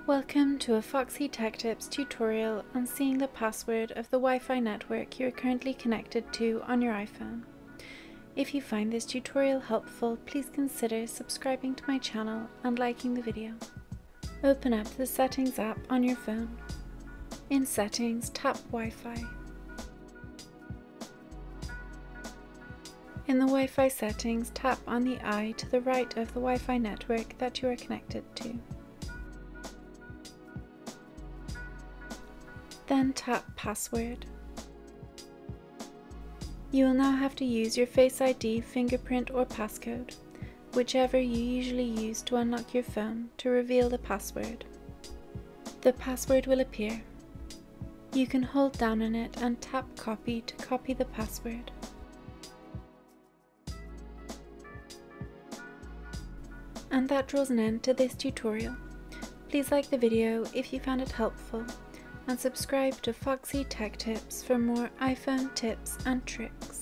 Welcome to a Foxy Tech Tips tutorial on seeing the password of the Wi-Fi network you are currently connected to on your iPhone. If you find this tutorial helpful, please consider subscribing to my channel and liking the video. Open up the Settings app on your phone. In Settings, tap Wi-Fi. In the Wi-Fi settings, tap on the eye to the right of the Wi-Fi network that you are connected to. Then tap Password. You will now have to use your Face ID, fingerprint or passcode, whichever you usually use to unlock your phone, to reveal the password. The password will appear. You can hold down on it and tap Copy to copy the password. And that draws an end to this tutorial. Please like the video if you found it helpful, and subscribe to Foxy Tech Tips for more iPhone tips and tricks.